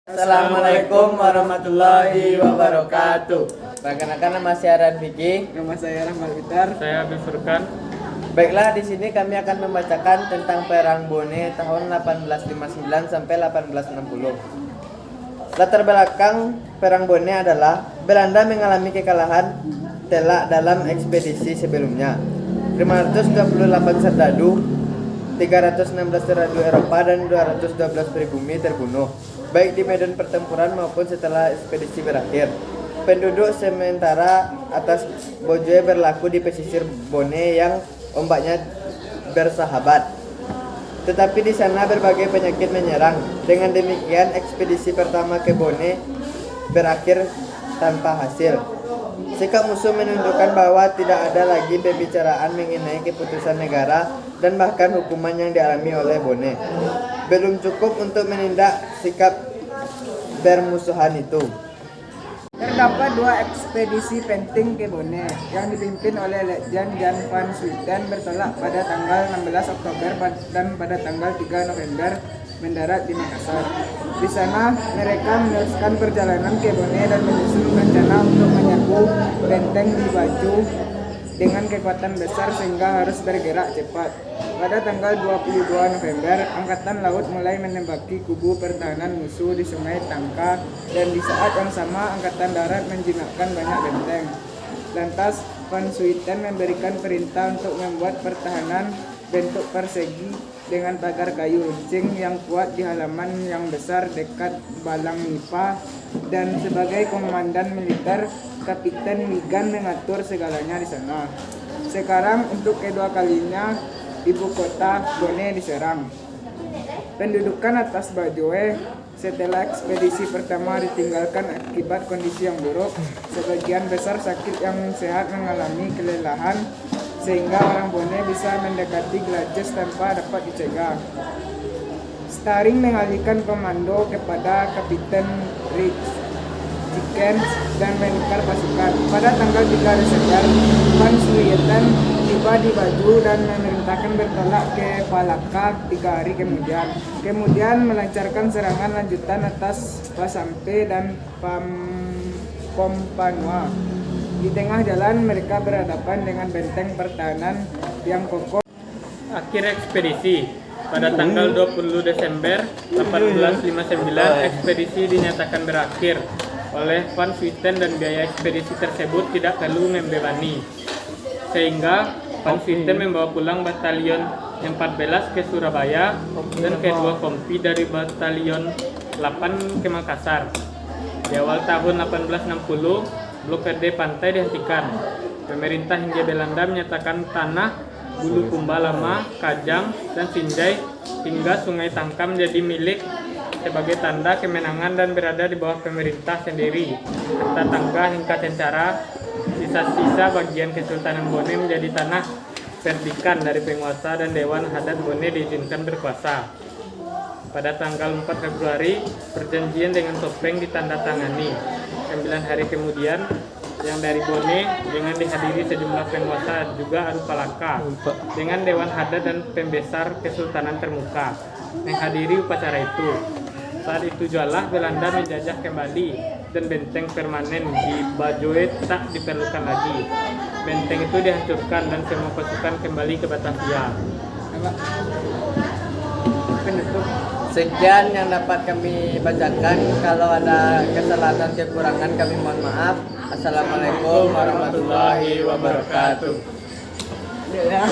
Assalamualaikum warahmatullahi wabarakatuh. Perkenalkan, nama saya Aran Vicky. Nama saya Rahmat Bitar. Saya Habib Furkan. Baiklah, di sini kami akan membacakan tentang Perang Bone tahun 1859 sampai 1860. Latar belakang Perang Bone adalah Belanda mengalami kekalahan telak dalam ekspedisi sebelumnya. 528 serdadu, 316 serdadu Eropa dan 212 pribumi terbunuh, baik di medan pertempuran maupun setelah ekspedisi berakhir. Penduduk sementara atas Bojoe berlaku di pesisir Bone yang ombaknya bersahabat. Tetapi di sana berbagai penyakit menyerang. Dengan demikian ekspedisi pertama ke Bone berakhir tanpa hasil. Sikap musuh menunjukkan bahwa tidak ada lagi pembicaraan mengenai keputusan negara dan bahkan hukuman yang dialami oleh Bone belum cukup untuk menindak sikap bermusuhan itu. Terdapat dua ekspedisi penting ke Bone yang dipimpin oleh Letjen Jan van Swieten bertolak pada tanggal 16 Oktober dan pada tanggal 3 November mendarat di Makassar. Di sana mereka meneruskan perjalanan ke Bone dan menyusun rencana untuk menyerbu benteng di Baju dengan kekuatan besar sehingga harus bergerak cepat. Pada tanggal 22 November, Angkatan Laut mulai menembaki kubu pertahanan musuh di Sungai Tangka, dan di saat yang sama Angkatan Darat menjinakkan banyak benteng. Lantas Van Swieten memberikan perintah untuk membuat pertahanan bentuk persegi dengan pagar kayu runcing yang kuat di halaman yang besar dekat Balang Nipa, dan sebagai komandan militer, Kapiten Wigan mengatur segalanya di sana. Sekarang untuk kedua kalinya ibu kota Bone diserang. Pendudukan atas Bajoe setelah ekspedisi pertama ditinggalkan akibat kondisi yang buruk. Sebagian besar sakit, yang sehat mengalami kelelahan, sehingga orang Bone bisa mendekati Glajes tanpa dapat dicegah. Staring mengalihkan komando kepada Kapiten Rich Dickens dan menukar pasukan. Pada tanggal 3 Desember, Van Swieten tiba di Baju dan memerintahkan bertolak ke Palaka 3 hari kemudian. Kemudian melancarkan serangan lanjutan atas Pasampe dan Pompanua. Di tengah jalan mereka berhadapan dengan benteng pertahanan yang kokoh. Akhir ekspedisi pada tanggal 20 Desember 1859, ekspedisi dinyatakan berakhir oleh Van Swieten dan biaya ekspedisi tersebut tidak perlu membebani, sehingga Van Swieten membawa pulang batalion yang 14 ke Surabaya dan kedua kompi dari batalion 8 ke Makassar. Di awal tahun 1860, blokade pantai dihentikan. Pemerintah Hindia Belanda menyatakan tanah Bulukumba Lama, Kajang, dan Sinjai hingga Sungai Tangka menjadi milik sebagai tanda kemenangan dan berada di bawah pemerintah sendiri. Serta Tangga hingga Cencara, sisa-sisa bagian Kesultanan Bone menjadi tanah perdikan dari penguasa, dan Dewan Hadat Bone diizinkan berkuasa. Pada tanggal 4 Februari, perjanjian dengan Topeng ditandatangani. 9 hari kemudian, yang dari Bone dengan dihadiri sejumlah penguasa juga Arupalaka dengan Dewan Hadat dan pembesar Kesultanan Termuka menghadiri upacara itu. Saat itu jualah Belanda menjajah kembali dan benteng permanen di Bajoe tak diperlukan lagi. Benteng itu dihancurkan dan semua pasukan kembali ke Batavia. Penutup. Sekian yang dapat kami bacakan. Kalau ada kesalahan kekurangan kami mohon maaf. Assalamualaikum warahmatullahi wabarakatuh. Ya.